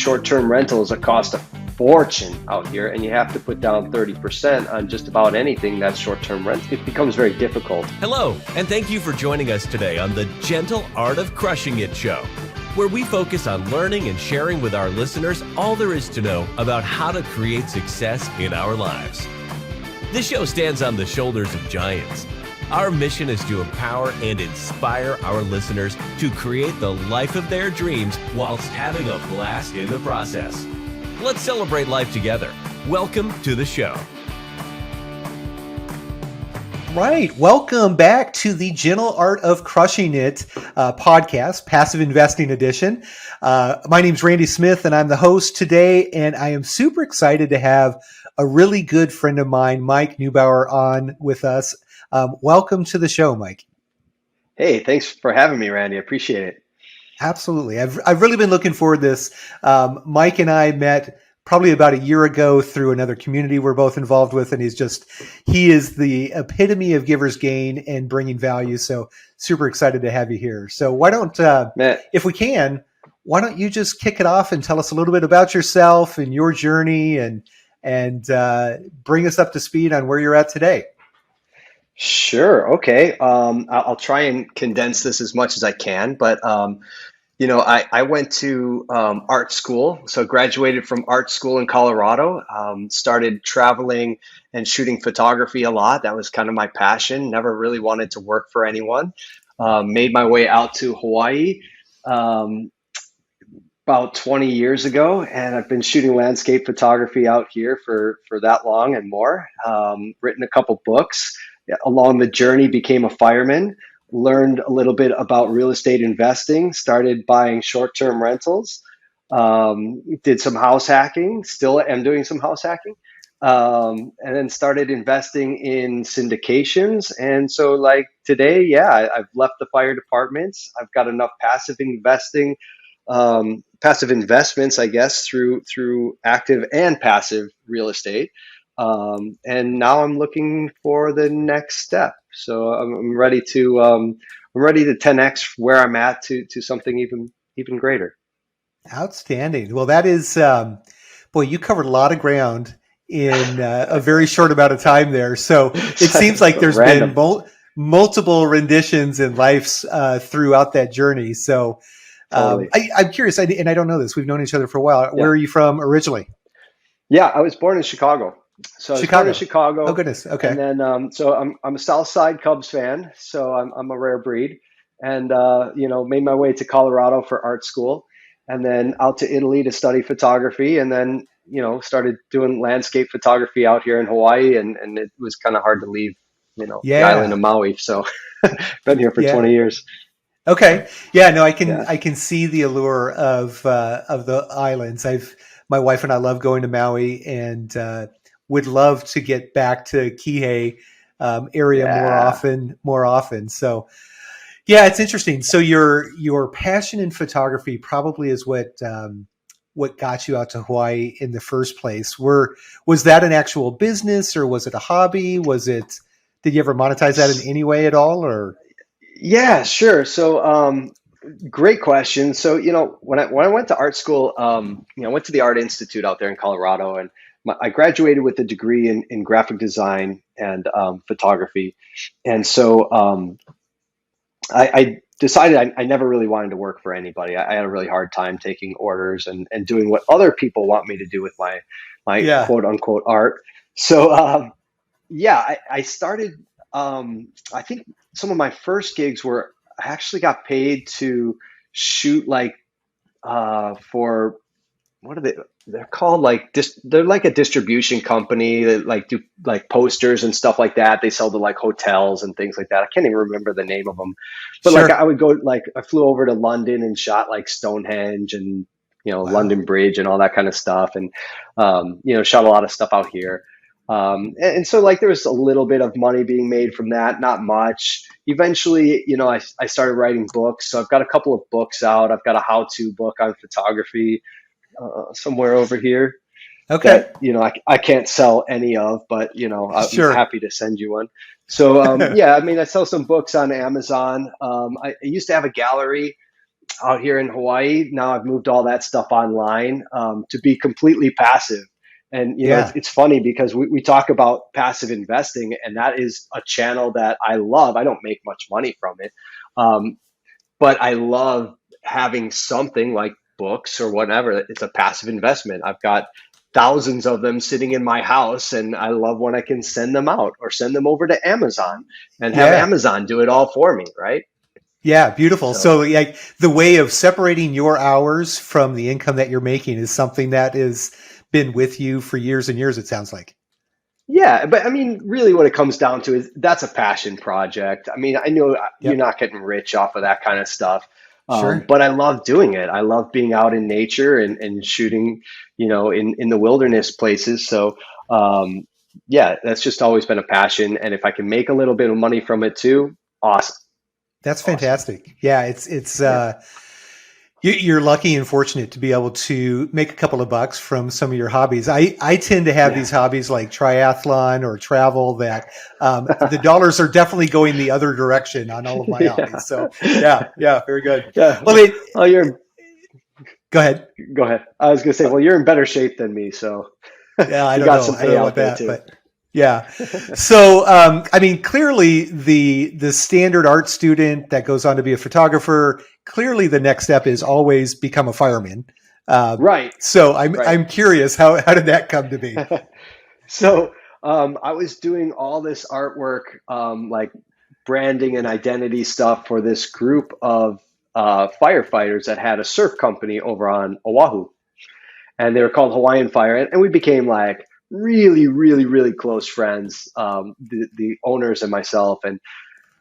short-term rentals cost a fortune out here, and you have to put down 30% on just about anything that's short-term rent. It becomes very difficult. Hello, and thank you for joining us today on the Gentle Art of Crushing It show, where we focus on learning and sharing with our listeners all there is to know about how to create success in our lives. This show stands on the shoulders of giants. Our mission is to empower and inspire our listeners to create the life of their dreams whilst having a blast in the process. Let's celebrate life together. Welcome to the show. Right. Welcome back to the Gentle Art of Crushing It podcast, Passive Investing Edition. My name's Randy Smith, and I'm the host today, and I am super excited to have a really good friend of mine, Mike Neubauer, on with us. Welcome to the show, Mike. Hey, thanks for having me, Randy. I appreciate it. Absolutely. I've really been looking forward to this. Mike and I met probably about a year ago through another community we're both involved with, and he is the epitome of giver's gain and bringing value. So super excited to have you here. So why don't, if we can, why don't you just kick it off and tell us a little bit about yourself and your journey and bring us up to speed on where you're at today. Sure. Okay. I'll try and condense this as much as I can, but I went to art school, so graduated from art school in Colorado. Started traveling and shooting photography a lot. That was kind of my passion. Never really wanted to work for anyone. Made my way out to Hawaii about 20 years ago, and I've been shooting landscape photography out here for that long and more. Written a couple books. Along the journey, became a fireman, learned a little bit about real estate investing, started buying short-term rentals, did some house hacking, still am doing some house hacking, and then started investing in syndications. And so like today, I've left the fire departments. I've got enough passive investments, I guess, through active and passive real estate. And now I'm looking for the next step. So I'm ready to 10x where I'm at to something even greater. Outstanding. Well, that is, you covered a lot of ground in a very short amount of time there. So it seems like there's been multiple renditions in lives throughout that journey. So totally. I'm curious, and I don't know this. We've known each other for a while. Yeah. Where are you from originally? Yeah, I was born in Chicago. So I was born in Chicago. Oh goodness. Okay. And then, so I'm a South Side Cubs fan. So I'm a rare breed, and made my way to Colorado for art school, and then out to Italy to study photography, and then started doing landscape photography out here in Hawaii, and it was kind of hard to leave, the island of Maui. So been here for 20 years. Okay. Yeah. No, I can see the allure of the islands. My wife and I love going to Maui, and would love to get back to Kihei area more often. So, yeah, it's interesting. So your passion in photography probably is what got you out to Hawaii in the first place. Was that an actual business, or was it a hobby? Did you ever monetize that in any way at all, or? Yeah, sure. So, great question. So, when I went to art school, I went to the Art Institute out there in Colorado, and I graduated with a degree in graphic design and photography. And so I decided I never really wanted to work for anybody. I had a really hard time taking orders and doing what other people want me to do with my quote unquote art. So, I started, I think some of my first gigs were, I actually got paid to shoot for, what are they? They're called they're like a distribution company that do posters and stuff like that. They sell to hotels and things like that. I can't even remember the name of them, but sure. I would go, I flew over to London and shot Stonehenge and, wow. London Bridge and all that kind of stuff. And, shot a lot of stuff out here. And so there was a little bit of money being made from that, not much. Eventually, I started writing books. So I've got a couple of books out. I've got a how-to book on photography somewhere over here. Okay. That, I can't sell any of, but, I'm sure. happy to send you one. So, I sell some books on Amazon. I used to have a gallery out here in Hawaii. Now I've moved all that stuff online to be completely passive. And, it's funny because we talk about passive investing, and that is a channel that I love. I don't make much money from it. But I love having something like books or whatever. It's a passive investment. I've got thousands of them sitting in my house, and I love when I can send them out or send them over to Amazon and have Amazon do it all for me, right? Yeah, beautiful. So like the way of separating your hours from the income that you're making is something that has been with you for years and years, it sounds like. Yeah, but I mean, really what it comes down to is that's a passion project. I mean, I know you're not getting rich off of that kind of stuff, Sure. but I love doing it. I love being out in nature and shooting, in the wilderness places. So, that's just always been a passion. And if I can make a little bit of money from it too, awesome. That's fantastic. Yeah, it's you're lucky and fortunate to be able to make a couple of bucks from some of your hobbies. I tend to have these hobbies like triathlon or travel that the dollars are definitely going the other direction on all of my hobbies. So very good. Yeah. Well, you're. Go ahead. Go ahead. I was going to say, well, you're in better shape than me, so yeah, I you don't got know. some I don't know payout about there that, too. but yeah. So, I mean, clearly the standard art student that goes on to be a photographer, clearly the next step is always become a fireman. Right. So I'm curious, how did that come to be? So, I was doing all this artwork, like branding and identity stuff for this group of firefighters that had a surf company over on Oahu, and they were called Hawaiian Fire, and we became like really, really, really close friends, the owners and myself. And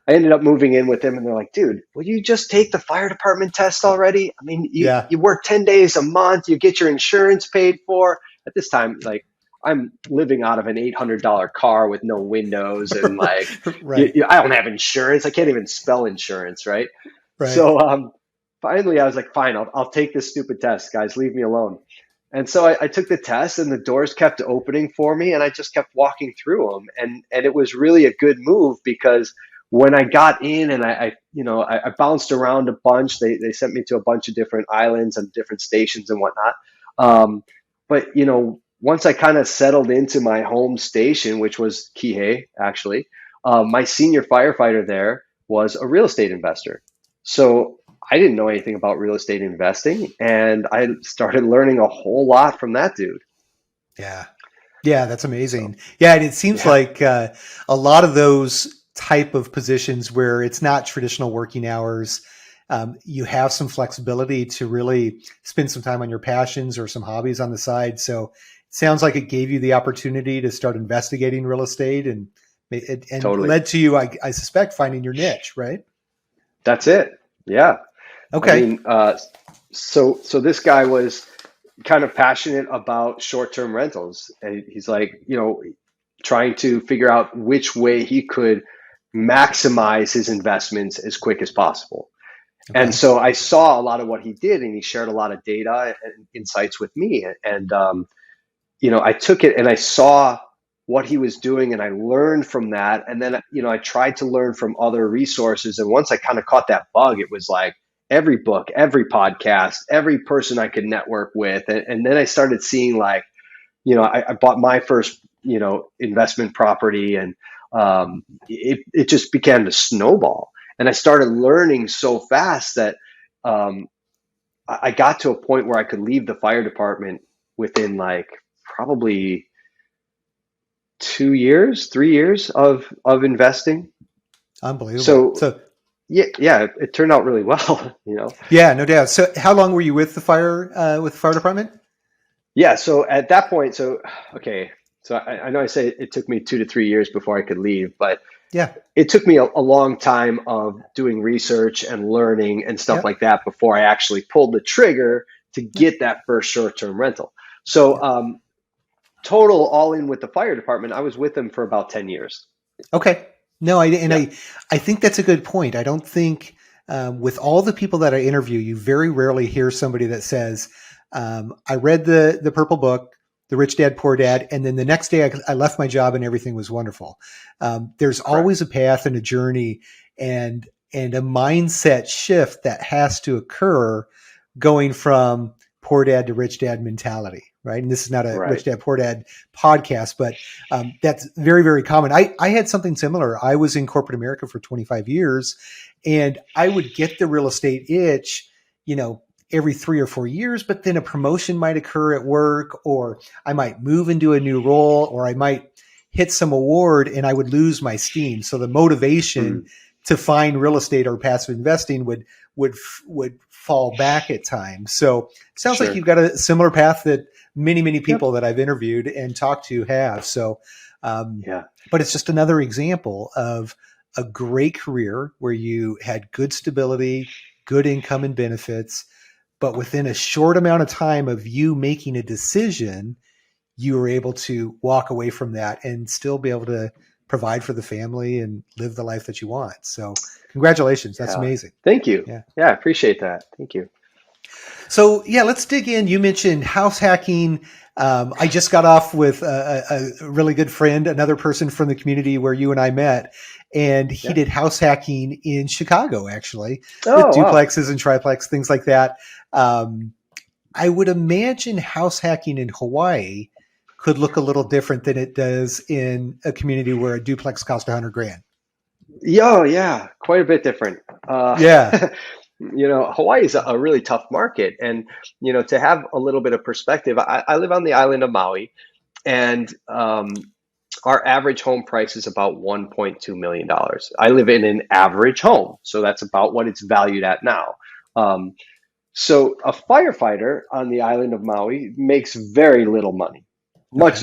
I ended up moving in with them, and they're like, dude, will you just take the fire department test already? I mean, you work 10 days a month, you get your insurance paid for. At this time, like, I'm living out of an $800 car with no windows, and like, Right. I don't have insurance. I can't even spell insurance, right? Right. So finally, I was like, fine, I'll take this stupid test, guys. Leave me alone. And so I took the test, and the doors kept opening for me, and I just kept walking through them. And it was really a good move because when I got in and I bounced around a bunch, they sent me to a bunch of different islands and different stations and whatnot. But once I kind of settled into my home station, which was Kihei, actually, my senior firefighter there was a real estate investor. So I didn't know anything about real estate investing, and I started learning a whole lot from that dude. Yeah. Yeah, that's amazing. So, yeah, and it seems like a lot of those type of positions where it's not traditional working hours, you have some flexibility to really spend some time on your passions or some hobbies on the side. So it sounds like it gave you the opportunity to start investigating real estate, and Totally. led to you, I suspect, finding your niche, right? That's it. Yeah. Okay. I mean, so this guy was kind of passionate about short-term rentals, and he's like, trying to figure out which way he could maximize his investments as quick as possible. Okay. And so I saw a lot of what he did, and he shared a lot of data and insights with me. And I took it and I saw what he was doing, and I learned from that. And then, I tried to learn from other resources. And once I kind of caught that bug, it was like every book, every podcast, every person I could network with. And then I started seeing like, I bought my first, investment property, and it just began to snowball. And I started learning so fast that I got to a point where I could leave the fire department within like probably 3 years of investing. Unbelievable. So yeah, it turned out really well, Yeah, no doubt. So how long were you with the fire department? Yeah, so at that point, so I know I say it took me 2 to 3 years before I could leave, but yeah, it took me a long time of doing research and learning and stuff like that before I actually pulled the trigger to get that first short-term rental. So total all in with the fire department, I was with them for about 10 years. Okay. No, I think that's a good point. I don't think with all the people that I interview, you very rarely hear somebody that says, I read the Purple Book, The Rich Dad, Poor Dad, and then the next day I left my job and everything was wonderful. There's always a path and a journey. And and a mindset shift that has to occur going from poor dad to rich dad mentality, right? And this is not a Right. rich dad, poor dad podcast, but that's very, very common. I had something similar. I was in corporate America for 25 years, and I would get the real estate itch, every 3 or 4 years, but then a promotion might occur at work, or I might move into a new role, or I might hit some award and I would lose my steam. So the motivation to find real estate or passive investing would fall back at times. So it sounds like you've got a similar path that many people that I've interviewed and talked to have. So, but it's just another example of a great career where you had good stability, good income and benefits, but within a short amount of time of you making a decision, you were able to walk away from that and still be able to provide for the family and live the life that you want. So congratulations. That's amazing. Thank you. Yeah, I appreciate that. Thank you. So let's dig in. You mentioned house hacking. I just got off with a really good friend, another person from the community where you and I met, and he did house hacking in Chicago, actually, with duplexes and triplex, things like that. I would imagine house hacking in Hawaii could look a little different than it does in a community where a duplex costs $100,000. Yeah, quite a bit different. Hawaii is a really tough market, and to have a little bit of perspective, I live on the island of Maui, and our average home price is about $1.2 million. I live in an average home, so that's about what it's valued at now. So a firefighter on the island of Maui makes very little money.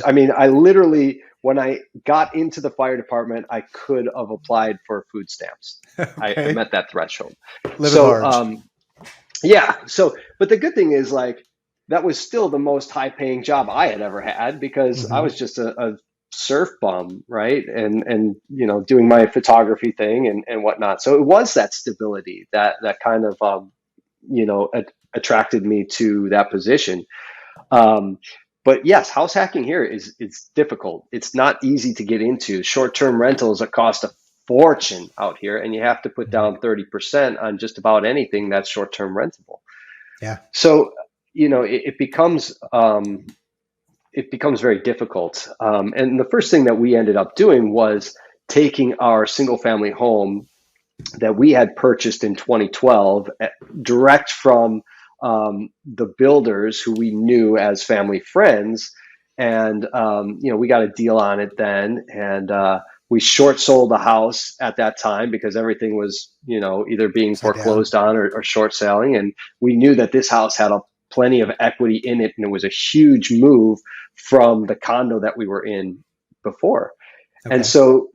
I mean, I literally, when I got into the fire department, I could have applied for food stamps. I met that threshold. But the good thing is, like, that was still the most high paying job I had ever had, because I was just a surf bum, right? And doing my photography thing and whatnot. So it was that stability that kind of, attracted me to that position. But yes, house hacking here it's difficult. It's not easy to get into. Short-term rentals cost a fortune out here, and you have to put down 30% on just about anything that's short-term rentable. Yeah. So, it becomes very difficult. And the first thing that we ended up doing was taking our single-family home that we had purchased in 2012 direct from the builders who we knew as family friends. And, we got a deal on it then. And we short sold the house at that time because everything was, either being foreclosed on or short selling. And we knew that this house had plenty of equity in it. And it was a huge move from the condo that we were in before. And so,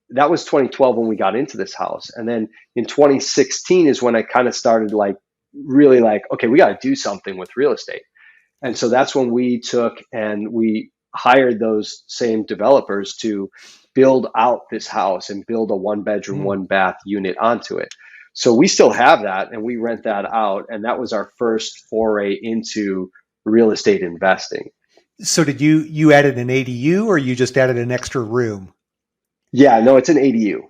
that was 2012 when we got into this house. And then in 2016 is when I kind of started really okay, we got to do something with real estate. And so that's when we took and we hired those same developers to build out this house and build a 1-bedroom, 1-bath unit onto it. So we still have that, and we rent that out. And that was our first foray into real estate investing. So did you added an ADU, or you just added an extra room? Yeah, no, it's an ADU.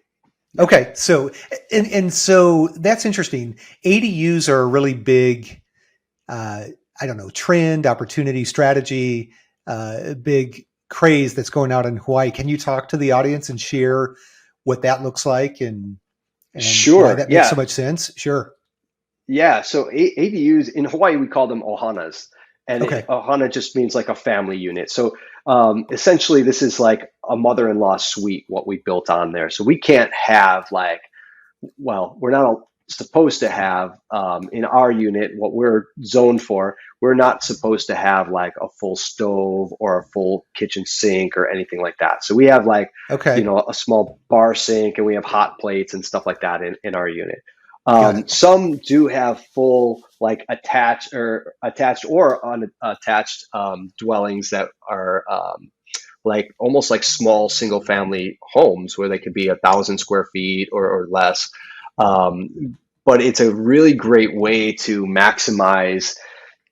Okay. So, and so that's interesting. ADUs are a really big, trend, opportunity, strategy, big craze that's going out in Hawaii. Can you talk to the audience and share what that looks like and why that makes so much sense? Sure. Yeah. So ADUs in Hawaii, we call them ohanas. And ohana just means like a family unit. So essentially, this is like a mother-in-law suite, what we built on there. So we can't have we're not supposed to have in our unit, what we're zoned for, we're not supposed to have like a full stove or a full kitchen sink or anything like that. So we have a small bar sink, and we have hot plates and stuff like that in our unit. Some do have full attached or unattached dwellings that are almost like small single family homes where they could be 1,000 square feet or less. But it's a really great way to maximize,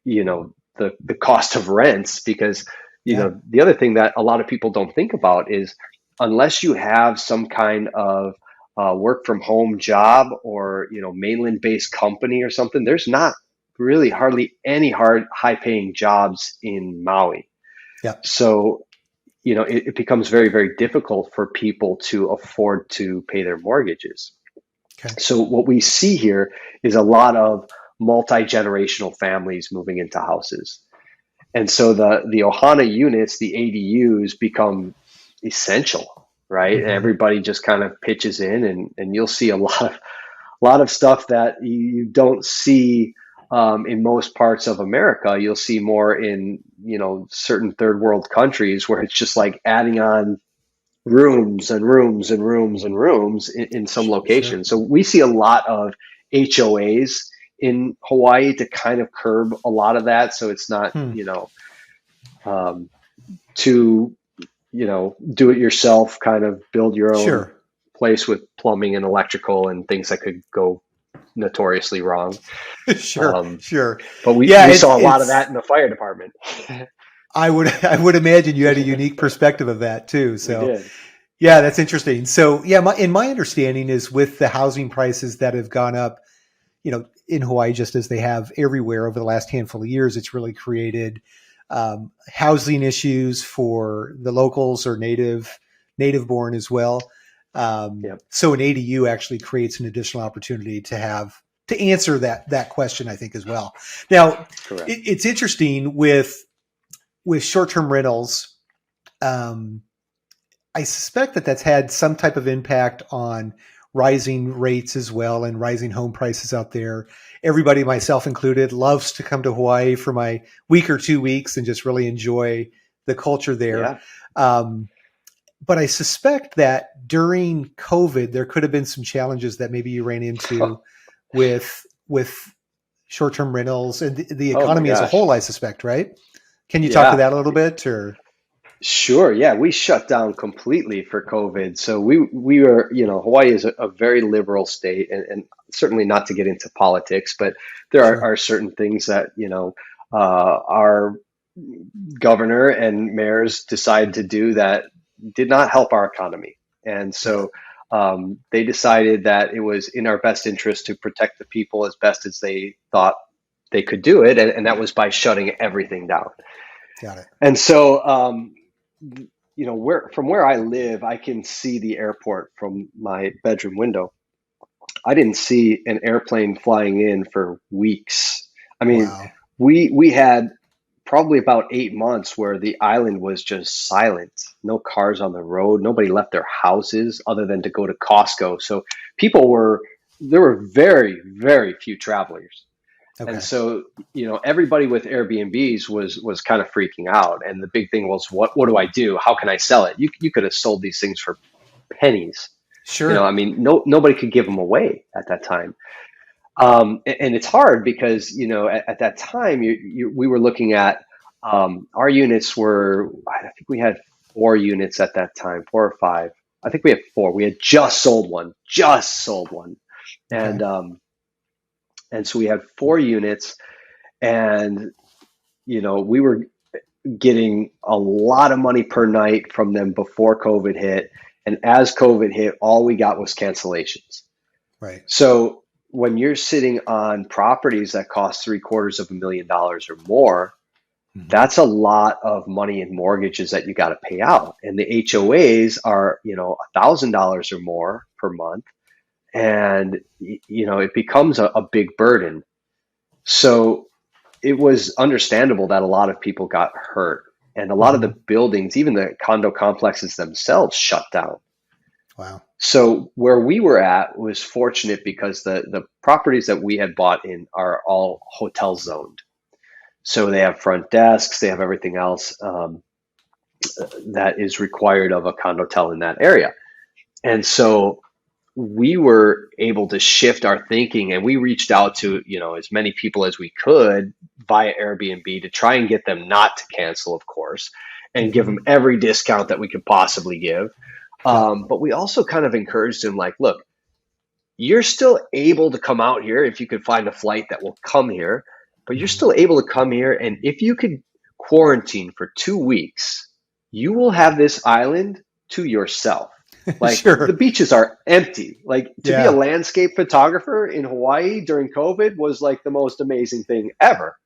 the cost of rents, because, the other thing that a lot of people don't think about is unless you have some kind of work from home job or, mainland based company or something, there's not really hardly any high paying jobs in Maui. Yeah. So, it becomes very, very difficult for people to afford to pay their mortgages. Okay. So what we see here is a lot of multi-generational families moving into houses. And so the Ohana units, the ADUs, become essential, right? And Mm-hmm. everybody just kind of pitches in, and you'll see a lot of stuff that you don't see in most parts of America. You'll see more in, certain third world countries where it's just like adding on rooms and rooms and rooms and rooms in some Sure. locations. So we see a lot of HOAs in Hawaii to kind of curb a lot of that. So it's not, Hmm. um, to, do it yourself, kind of build your own Sure. place with plumbing and electrical and things that could go notoriously wrong. Sure. Sure. But we Yeah, saw a lot of that in the fire department. I would imagine you had a unique perspective of that too. We So did. yeah, that's interesting. So yeah, my understanding is with the housing prices that have gone up, in Hawaii, just as they have everywhere over the last handful of years, it's really created housing issues for the locals or native born as well. Yep. So an ADU actually creates an additional opportunity to answer that question, I think, as well. Now, Correct. it's interesting with short-term rentals. I suspect that that's had some type of impact on rising rates as well and rising home prices out there. Everybody, myself included, loves to come to Hawaii for my week or 2 weeks and just really enjoy the culture there. Yeah. But I suspect that during COVID, there could have been some challenges that maybe you ran into with short-term rentals and the economy as a whole, I suspect, right? Can you talk to that a little bit, or? Sure. Yeah, we shut down completely for COVID. So we were, Hawaii is a very liberal state, and certainly not to get into politics, but there Sure. are certain things that, our governor and mayors decided to do that did not help our economy. And so they decided that it was in our best interest to protect the people as best as they thought they could do it. And that was by shutting everything down. Got it. And so, from where I live, I can see the airport from my bedroom window. I didn't see an airplane flying in for weeks. I mean, Wow. we had probably about 8 months where the island was just silent. No cars on the road. Nobody left their houses other than to go to Costco. So there were very, very few travelers. Okay. And so, everybody with Airbnbs was kind of freaking out. And the big thing was, what do I do? How can I sell it? You could have sold these things for pennies. Sure. I mean, nobody could give them away at that time. And it's hard because, at that time, we were looking at our units were, I think we had 4 units at that time, 4 or 5. I think we had 4. We had just sold one. Okay. And so we had 4 units, and, we were getting a lot of money per night from them before COVID hit. And as COVID hit, all we got was cancellations. Right. So when you're sitting on properties that cost $750,000 or more, that's a lot of money in mortgages that you got to pay out. And the HOAs are, $1,000 or more per month. And, it becomes a big burden. So it was understandable that a lot of people got hurt. And a lot of the buildings, even the condo complexes themselves, shut down. Wow. So where we were at was fortunate because the properties that we had bought in are all hotel zoned. So they have front desks, they have everything else that is required of a condotel in that area. And so we were able to shift our thinking, and we reached out to, as many people as we could via Airbnb to try and get them not to cancel, of course, and give them every discount that we could possibly give. But we also kind of encouraged them, like, look, you're still able to come out here if you could find a flight that will come here, but you're still able to come here. And if you could quarantine for 2 weeks, you will have this island to yourself. Like the Sure. beaches are empty. Like to be a Yeah. landscape photographer in Hawaii during COVID was like the most amazing thing ever.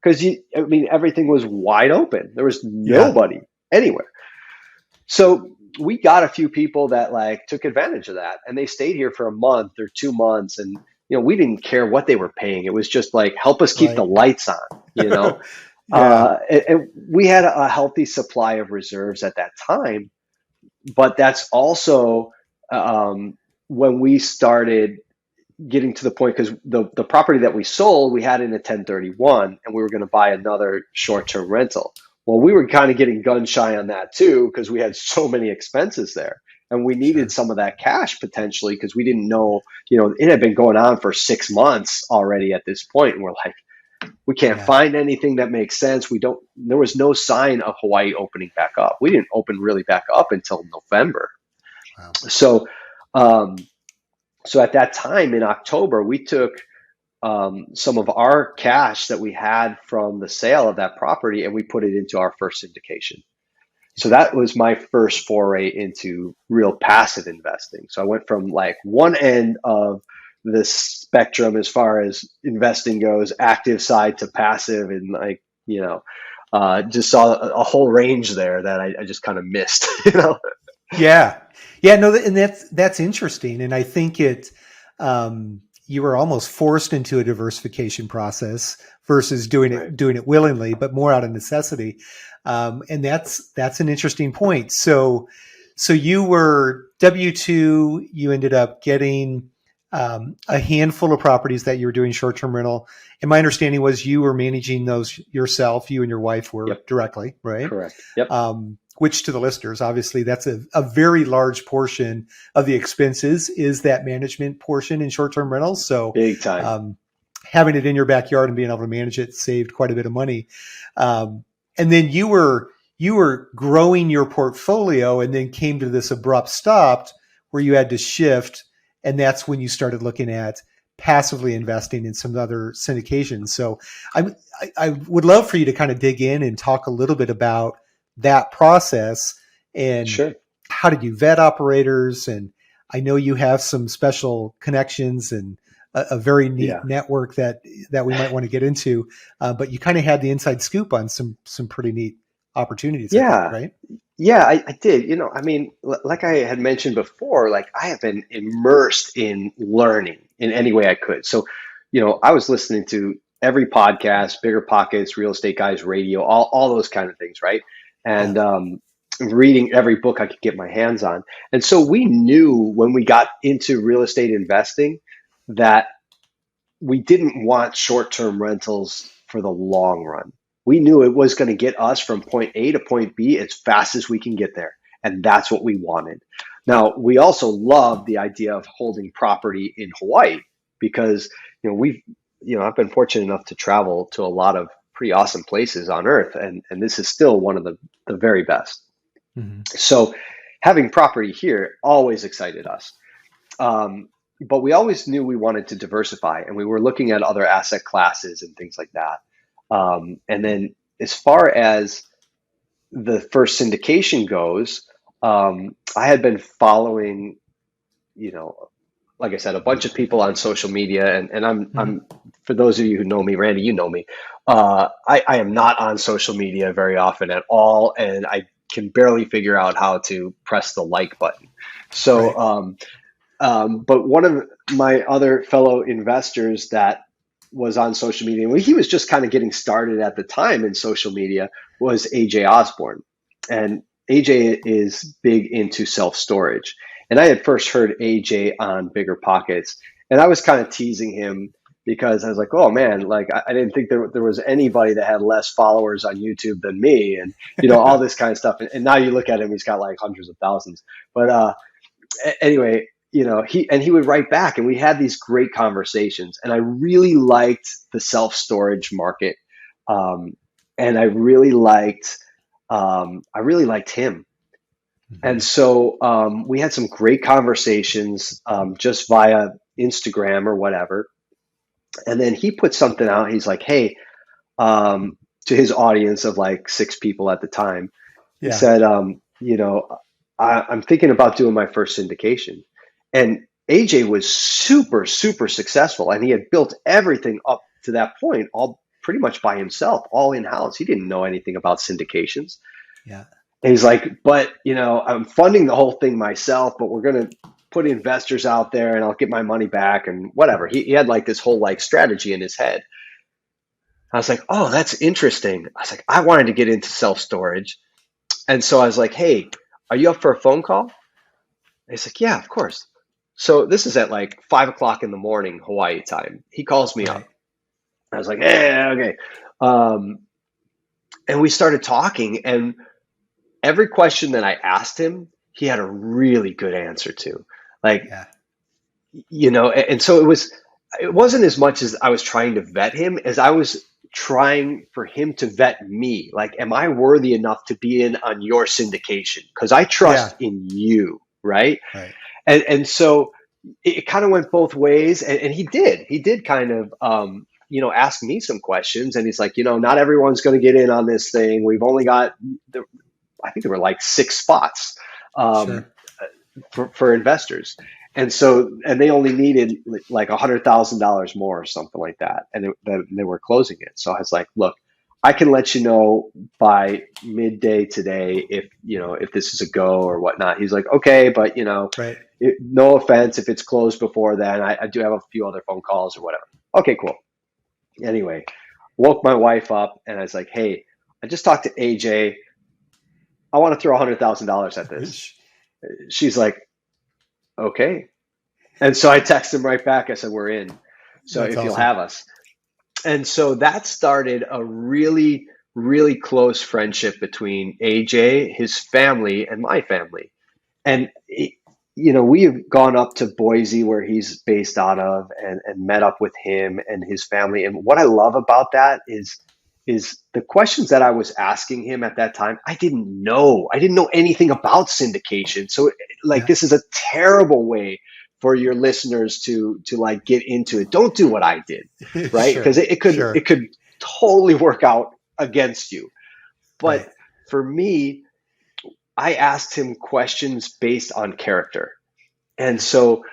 Because I mean, everything was wide open. There was Yeah. nobody anywhere. So we got a few people that like took advantage of that, and they stayed here for a month or 2 months, and we didn't care what they were paying. It was just like help us keep the Right. lights on. Yeah. And we had a healthy supply of reserves at that time, but that's also when we started getting to the point, because the property that we sold, we had in a 1031, and we were going to buy another short-term rental. Well, we were kind of getting gun shy on that too, because we had so many expenses there, and we needed Sure. some of that cash potentially, because we didn't know, it had been going on for 6 months already at this point, and we're like, we can't Yeah. find anything that makes sense. There was no sign of Hawaii opening back up. We didn't open really back up until November. Wow. So, so at that time in October, we took some of our cash that we had from the sale of that property, and we put it into our first syndication. So that was my first foray into real passive investing. So I went from like one end of the spectrum as far as investing goes, active side to passive, and like, just saw a whole range there that I just kind of missed, Yeah. Yeah. No, and that's interesting. And I think you were almost forced into a diversification process versus doing Right. it willingly, but more out of necessity. And that's an interesting point. So you were W-2, you ended up getting a handful of properties that you were doing short-term rental. And my understanding was you were managing those yourself. You and your wife were Yep. directly, right? Correct. Yep. Which to the listeners, obviously that's a very large portion of the expenses is that management portion in short-term rentals. So Big time. Having it in your backyard and being able to manage it saved quite a bit of money. And then you were growing your portfolio and then came to this abrupt stop where you had to shift. And that's when you started looking at passively investing in some other syndications. So I would love for you to kind of dig in and talk a little bit about that process and Sure. how did you vet operators? And I know you have some special connections and a very neat network that we might want to get into. But you kind of had the inside scoop on some pretty neat opportunities. Yeah. I think, right? Yeah, I did. I mean, like I had mentioned before, like I have been immersed in learning in any way I could. So, I was listening to every podcast, Bigger Pockets, Real Estate Guys Radio, all those kind of things, right? And reading every book I could get my hands on. And so we knew when we got into real estate investing that we didn't want short-term rentals for the long run. We knew it was going to get us from point A to point B as fast as we can get there. And that's what we wanted. Now, we also love the idea of holding property in Hawaii because, I've been fortunate enough to travel to a lot of pretty awesome places on earth. And this is still one of the very best. Mm-hmm. So having property here always excited us. But we always knew we wanted to diversify, and we were looking at other asset classes and things like that. And then as far as the first syndication goes, I had been following, like I said, a bunch of people on social media, and I'm for those of you who know me, Randy, you know me. I am not on social media very often at all, and I can barely figure out how to press the like button. So, Right. but one of my other fellow investors that was on social media, and he was just kind of getting started at the time in social media, was AJ Osborne. And AJ is big into self-storage. And I had first heard AJ on Bigger Pockets, and I was kind of teasing him because I was like, oh man, like I didn't think there was anybody that had less followers on YouTube than me, and all this kind of stuff. And now you look at him, he's got like hundreds of thousands. But anyway, he would write back, and we had these great conversations, and I really liked the self-storage market, and I really liked him. Mm-hmm. And so we had some great conversations just via Instagram or whatever. And then he put something out. He's like, hey, to his audience of like 6 people at the time, he said, I'm thinking about doing my first syndication. And AJ was super, super successful, and he had built everything up to that point all pretty much by himself, all in house. He didn't know anything about syndications. Yeah. And he's like, but I'm funding the whole thing myself, but we're going to put investors out there and I'll get my money back and whatever. He had like this whole like strategy in his head. I was like, oh, that's interesting. I was like, I wanted to get into self-storage. And so I was like, hey, are you up for a phone call? And he's like, yeah, of course. So this is at like 5 o'clock in the morning, Hawaii time. He calls me up. I was like, okay. And we started talking, and every question that I asked him, he had a really good answer to. Like, and so it wasn't as much as I was trying to vet him as I was trying for him to vet me. Like, am I worthy enough to be in on your syndication? Because I trust in you, right? And so it kind of went both ways, and he did kind of ask me some questions, and he's like, not everyone's going to get in on this thing. We've only got I think there were like 6 spots for investors. And they only needed like $100,000 more or something like that. And they were closing it. So I was like, look, I can let you know by midday today if this is a go or whatnot. He's like, okay, but no offense if it's closed before then. I do have a few other phone calls or whatever. Okay, cool. Anyway, woke my wife up and I was like, hey, I just talked to AJ. I want to throw $100,000 at this. She's like, okay. And so I texted him right back. I said, we're in. So That's if awesome. You'll have us. And so that started a really, really close friendship between AJ, his family, and my family. And, we have gone up to Boise where he's based out of and met up with him and his family. And what I love about that is the questions that I was asking him at that time, I didn't know anything about syndication. So this is a terrible way for your listeners to like get into it. Don't do what I did, right? Because it could totally work out against you. But for me, I asked him questions based on character. And so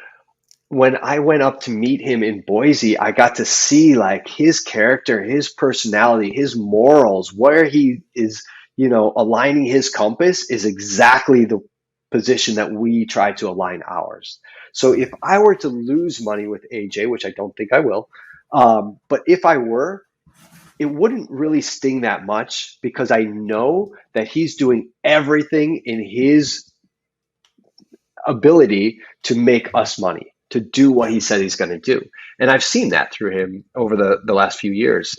when I went up to meet him in Boise, I got to see like his character, his personality, his morals, where he is, aligning his compass is exactly the position that we try to align ours. So if I were to lose money with AJ, which I don't think I will, but if I were, it wouldn't really sting that much because I know that he's doing everything in his ability to make us money, to do what he said he's going to do. And I've seen that through him over the last few years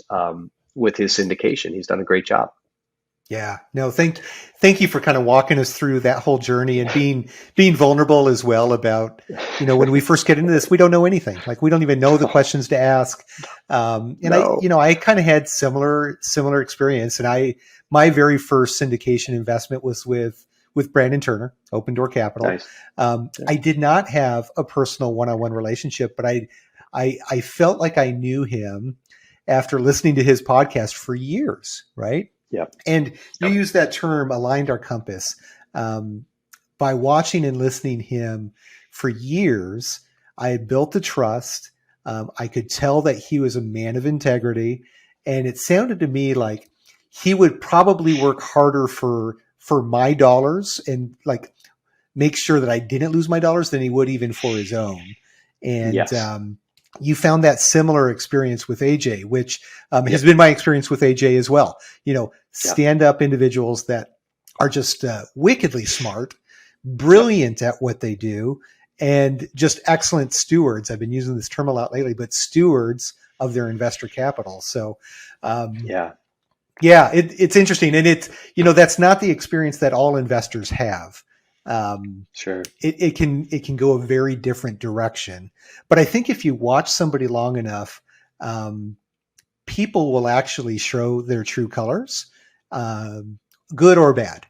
with his syndication. He's done a great job. Yeah, no, thank you for kind of walking us through that whole journey and being vulnerable as well about, when we first get into this, we don't know anything. Like we don't even know the questions to ask. I kind of had similar experience. And my very first syndication investment was with Brandon Turner, Open Door Capital. Nice. I did not have a personal one-on-one relationship, but I felt like I knew him after listening to his podcast for years, right? Yeah. And you use that term, aligned our compass. By watching and listening him for years, I had built the trust. I could tell that he was a man of integrity. And it sounded to me like he would probably work harder for my dollars and like make sure that I didn't lose my dollars than he would even for his own. And yes. You found that similar experience with AJ, which has been my experience with AJ as well. Stand-up individuals that are just wickedly smart, brilliant at what they do, and just excellent stewards. I've been using this term a lot lately, but stewards of their investor capital. So, it's interesting. And it's, that's not the experience that all investors have. Sure. It can go a very different direction. But I think if you watch somebody long enough, people will actually show their true colors, good or bad.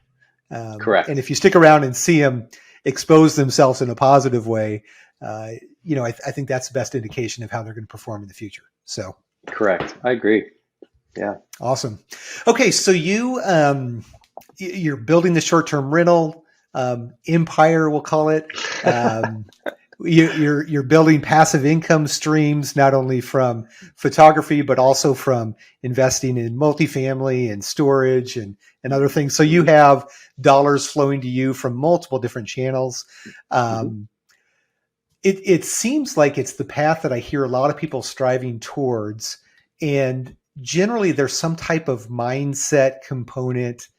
Correct. And if you stick around and see them expose themselves in a positive way, I think that's the best indication of how they're going to perform in the future. So. Correct. I agree. Yeah. Awesome. Okay. So you're building the short-term rental. empire, we'll call it. You're building passive income streams, not only from photography, but also from investing in multifamily and storage and other things. So you have dollars flowing to you from multiple different channels. It seems like it's the path that I hear a lot of people striving towards. And generally there's some type of mindset component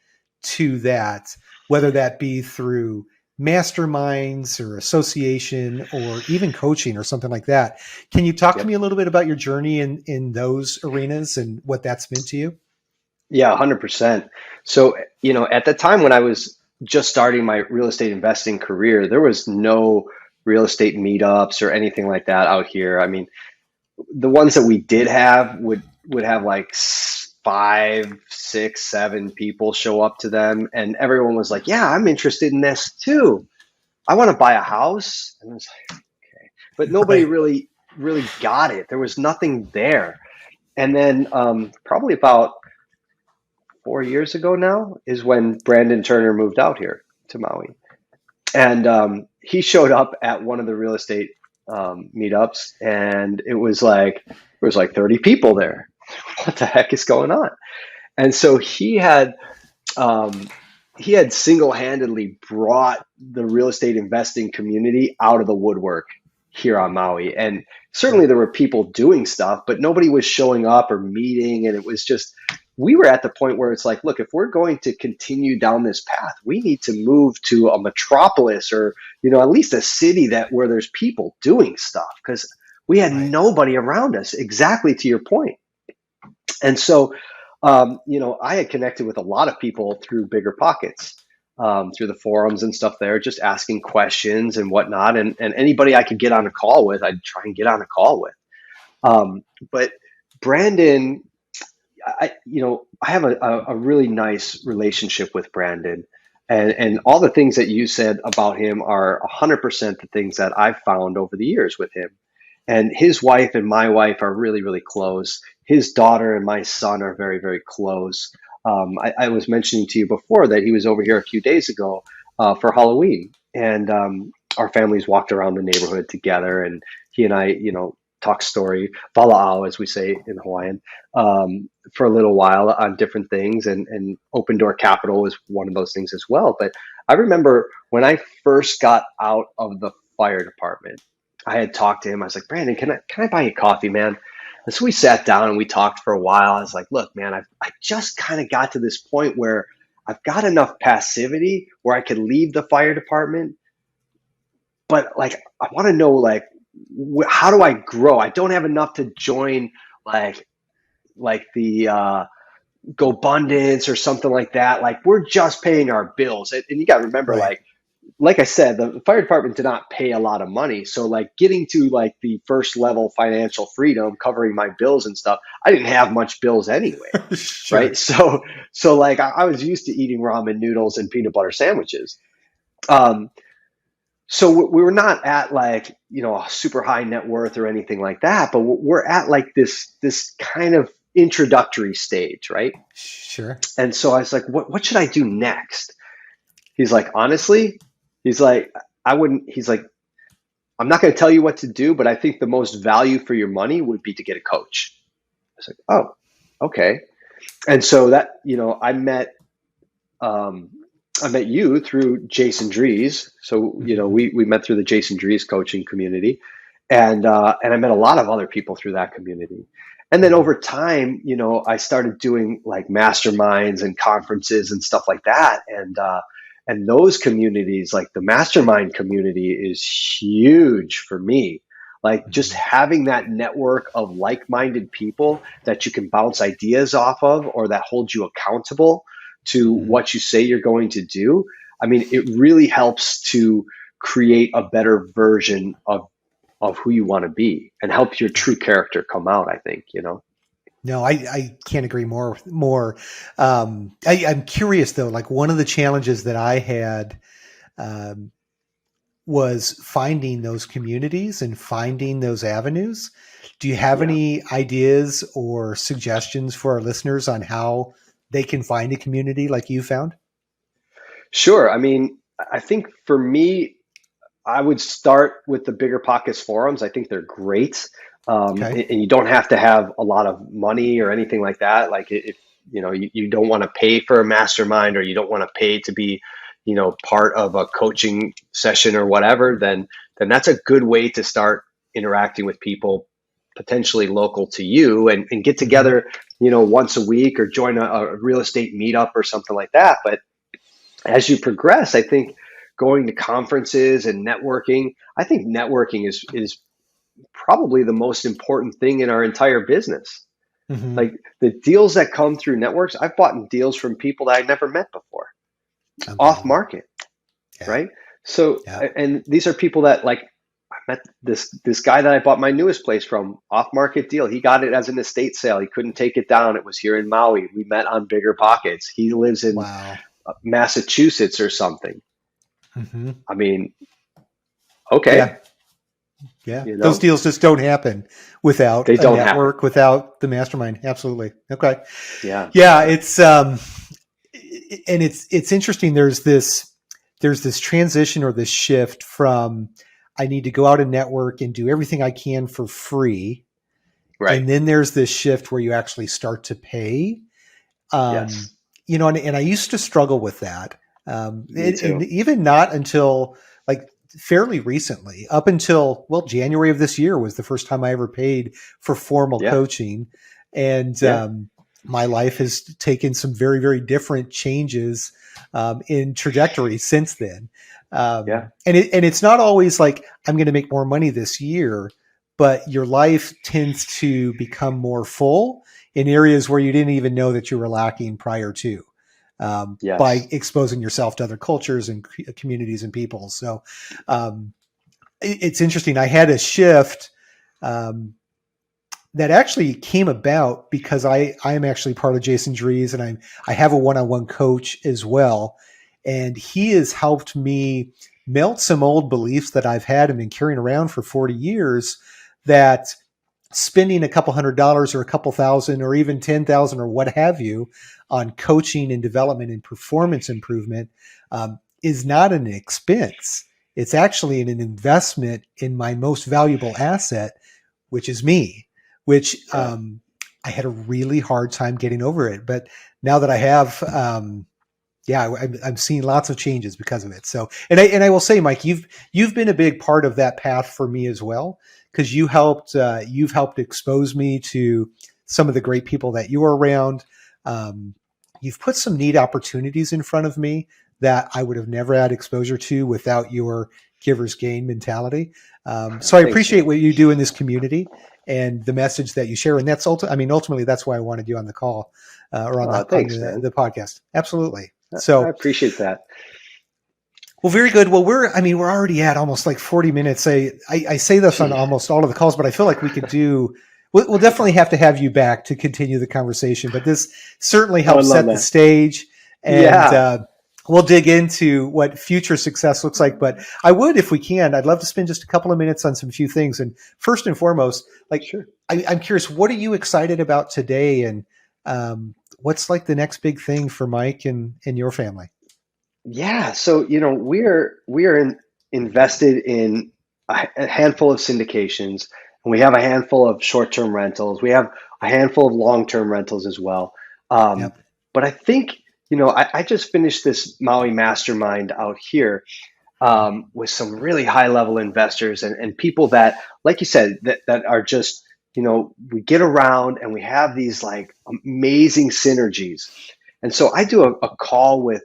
to that, whether that be through masterminds or association or even coaching or something like that. Can you talk to me a little bit about your journey in those arenas and what that's meant to you? Yeah, 100%. So, at the time when I was just starting my real estate investing career, there was no real estate meetups or anything like that out here. I mean, the ones that we did have would have like 5, 6, 7 people show up to them, and everyone was like, yeah, I'm interested in this too. I want to buy a house. And I was like, okay. But nobody really got it. There was nothing there. And then probably about 4 years ago now is when Brandon Turner moved out here to Maui. And he showed up at one of the real estate meetups, and it was like 30 people there. What the heck is going on? And so he had single-handedly brought the real estate investing community out of the woodwork here on Maui. And certainly there were people doing stuff, but nobody was showing up or meeting. And it was just, we were at the point where it's like, look, if we're going to continue down this path, we need to move to a metropolis or, at least a city where there's people doing stuff, because we had nobody around us, exactly to your point. And so, I had connected with a lot of people through Bigger Pockets, through the forums and stuff there, just asking questions and whatnot. And anybody I could get on a call with, I'd try and get on a call with. But Brandon, I have a really nice relationship with Brandon. And all the things that you said about him are 100% the things that I've found over the years with him. And his wife and my wife are really, really close. His daughter and my son are very, very close. I was mentioning to you before that he was over here a few days ago for Halloween. And our families walked around the neighborhood together. And he and I, talk story, vala'au, as we say in Hawaiian, for a little while on different things. And Open Door Capital was one of those things as well. But I remember when I first got out of the fire department, I had talked to him. I was like, Brandon, can I buy you coffee, man? And so we sat down and we talked for a while. I was like, look, man, I just kind of got to this point where I've got enough passivity where I could leave the fire department. But like, I want to know, how do I grow? I don't have enough to join like the GoBundance or something like that. Like, we're just paying our bills. And you got to remember, like I said, the fire department did not pay a lot of money. So like getting to like the first level financial freedom, covering my bills and stuff, I didn't have much bills anyway. Sure. Right. So like I was used to eating ramen noodles and peanut butter sandwiches. So we were not at like, a super high net worth or anything like that, but we're at like this kind of introductory stage. Right. Sure. And so I was like, what should I do next? He's like, honestly, he's like, I'm not going to tell you what to do, but I think the most value for your money would be to get a coach. I was like, oh, okay. And so that, I met you through Jason Dries. So, we met through the Jason Dries coaching community, and I met a lot of other people through that community. And then over time, I started doing like masterminds and conferences and stuff like that. And those communities, like the mastermind community, is huge for me. Like just having that network of like-minded people that you can bounce ideas off of, or that hold you accountable to what you say you're going to do. I mean, it really helps to create a better version of who you want to be and help your true character come out, I think, No, I can't agree more. I'm curious though, like one of the challenges that I had was finding those communities and finding those avenues. Do you have any ideas or suggestions for our listeners on how they can find a community like you found? Sure. I mean, I think for me, I would start with the Bigger Pockets forums. I think they're great. Okay. And you don't have to have a lot of money or anything like that. Like if you don't want to pay for a mastermind, or you don't want to pay to be, part of a coaching session or whatever, then that's a good way to start interacting with people potentially local to you, and get Hmm. together, once a week, or join a real estate meetup or something like that. But as you progress, I think going to conferences and networking, I think networking is probably the most important thing in our entire business. Hmm. Like the deals that come through networks, I've bought deals from people that I'd never met before, off Unbelievable. market, Yeah. right? So, Yeah. and these are people that, like, I met this guy that I bought my newest place from, off market deal. He got it as an estate sale. He couldn't take it down. It was here in Maui. We met on Bigger Pockets. He lives in Wow. Massachusetts or something. Hmm. I mean, okay, Yeah. Yeah. you Those know, deals just don't happen without they a don't happen. network, without the mastermind. Absolutely. Okay. Yeah, Yeah. And it's interesting. There's this transition, or this shift from, I need to go out and network and do everything I can for free. right. And then there's this shift where you actually start to pay. Um, Yes, and I used to struggle with that. me And too. even not until, like, fairly recently, up until, well, January of this year was the first time I ever paid for formal Yeah, coaching. And yeah, my life has taken some very, very different changes in trajectory since then. yeah, And it's not always like I'm going to make more money this year, but your life tends to become more full in areas where you didn't even know that you were lacking prior to, by yes. exposing yourself to other cultures and communities and people. So it's interesting. I had a shift um, that actually came about because I am actually part of Jason Drees, and I have a one-on-one coach as well, and he has helped me melt some old beliefs that I've had and been carrying around for 40 years, that spending a couple $100 or a couple thousand or even 10,000 or what have you on coaching and development and performance improvement is not an expense. It's actually an investment in my most valuable asset, which is me, which Yeah. I had a really hard time getting over it. But now that I have, yeah, I'm seeing lots of changes because of it. So, and I will say, Mike, you've been a big part of that path for me as well, because you've helped expose me to some of the great people that you are around. You've put some neat opportunities in front of me that I would have never had exposure to without your giver's gain mentality. So I Thanks, appreciate man. what you do in this community and the message that you share. And that's ultimately that's why I wanted you on the call, or on Thanks, man. the podcast. Absolutely. I So, appreciate that. well, very good. Well, we're already at almost like 40 minutes. I say this on Gee. almost all of the calls, but I feel like we'll definitely have to have you back to continue the conversation, but this certainly I would helps love set the that. stage, and Yeah, we'll dig into what future success looks like. But if we can, I'd love to spend just a couple of minutes on some few things. And first and foremost, like, sure. I'm curious, what are you excited about today? And what's like the next big thing for Mike and your family? Yeah. So, invested in a handful of syndications, and we have a handful of short-term rentals. We have a handful of long-term rentals as well. Um, Yep. but I think, I just finished this Maui mastermind out here, with some really high level investors, and people that, like you said, that are just, we get around and we have these like amazing synergies. And so I do a call with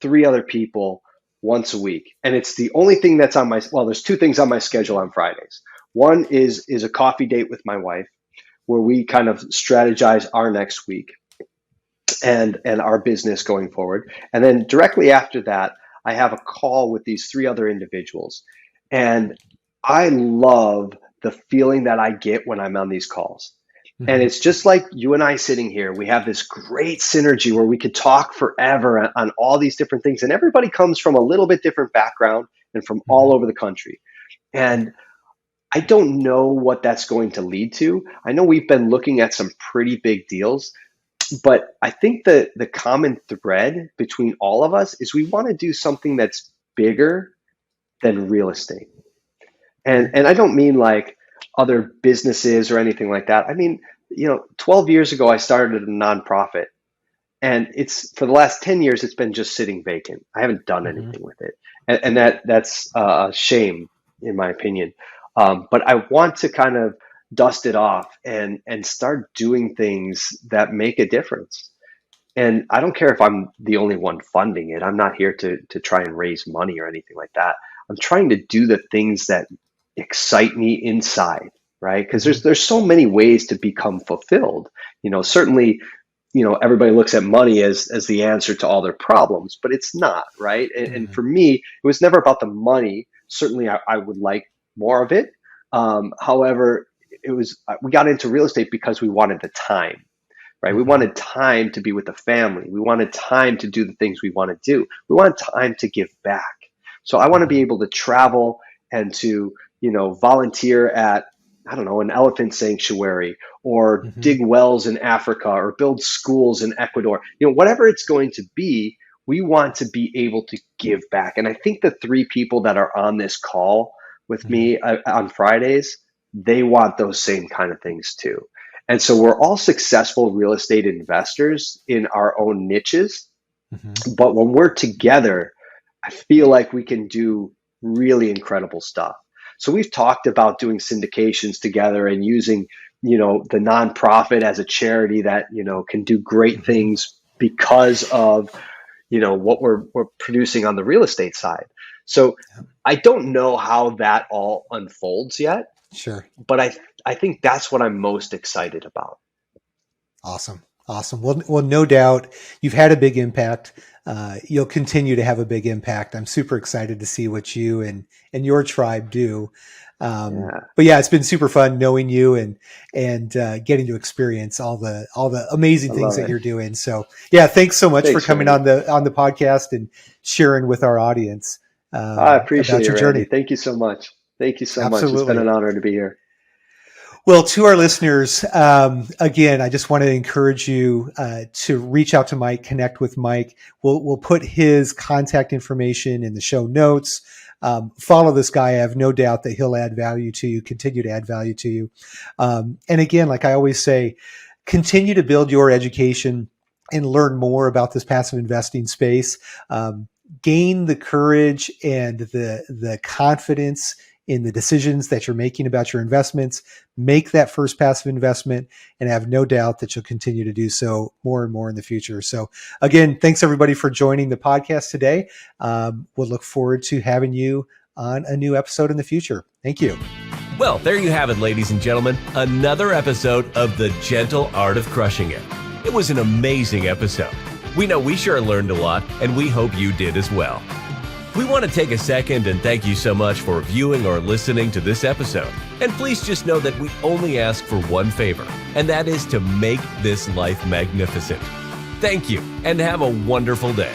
three other people once a week. And it's the only thing that's there's two things on my schedule on Fridays. One is a coffee date with my wife, where we kind of strategize our next week and our business going forward. And then directly after that, I have a call with these three other individuals. And I love the feeling that I get when I'm on these calls. And Mm-hmm. it's just like you and I sitting here. We have this great synergy where we could talk forever on all these different things. And everybody comes from a little bit different background and from Mm-hmm. all over the country. And I don't know what that's going to lead to. I know we've been looking at some pretty big deals, but I think the common thread between all of us is we want to do something that's bigger than real estate. And I don't mean like other businesses or anything like that. I mean, 12 years ago, I started a nonprofit, and it's for the last 10 years, it's been just sitting vacant. I haven't done anything with it. And that's a shame, in my opinion. But I want to kind of dust it off and start doing things that make a difference. And I don't care if I'm the only one funding it. I'm not here to try and raise money or anything like that. I'm trying to do the things that excite me inside, right? Because there's so many ways to become fulfilled. Certainly, everybody looks at money as the answer to all their problems, but it's not, right? And for me, it was never about the money. Certainly, I would like more of it. However, we got into real estate because we wanted the time, right? We wanted time to be with the family. We wanted time to do the things we want to do. We wanted time to give back. So I want to be able to travel and to, volunteer at, I don't know, an elephant sanctuary, or dig wells in Africa, or build schools in Ecuador. Whatever it's going to be, we want to be able to give back. And I think the 3 people that are on this call with me on Fridays, they want those same kind of things too. And so we're all successful real estate investors in our own niches. But when we're together, I feel like we can do really incredible stuff. So we've talked about doing syndications together and using, the nonprofit as a charity that, can do great things because of, what we're producing on the real estate side. So I don't know how that all unfolds yet. Sure. But I think that's what I'm most excited about. Awesome. Well, no doubt you've had a big impact. You'll continue to have a big impact. I'm super excited to see what you and your tribe do. But yeah, it's been super fun knowing you and getting to experience all the amazing things that you're doing. So yeah, thanks so much for coming on the podcast and sharing with our audience. I appreciate your journey. journey. Thank you so much. Thank you so Absolutely. much. It's been an honor to be here. Well, to our listeners, again, I just want to encourage you to reach out to Mike, connect with Mike. We'll put his contact information in the show notes. Follow this guy. I have no doubt that he'll add value to you, continue to add value to you. And again, like I always say, continue to build your education and learn more about this passive investing space. Gain the courage and the confidence in the decisions that you're making about your investments. Make that first passive investment, and have no doubt that you'll continue to do so more and more in the future. So again, thanks everybody for joining the podcast today. We'll look forward to having you on a new episode in the future. Thank you. Well, there you have it, ladies and gentlemen. Another episode of The Gentle Art of Crushing It. It was an amazing episode. We know we sure learned a lot, and we hope you did as well. We want to take a second and thank you so much for viewing or listening to this episode. And please just know that we only ask for one favor, and that is to make this life magnificent. Thank you, and have a wonderful day.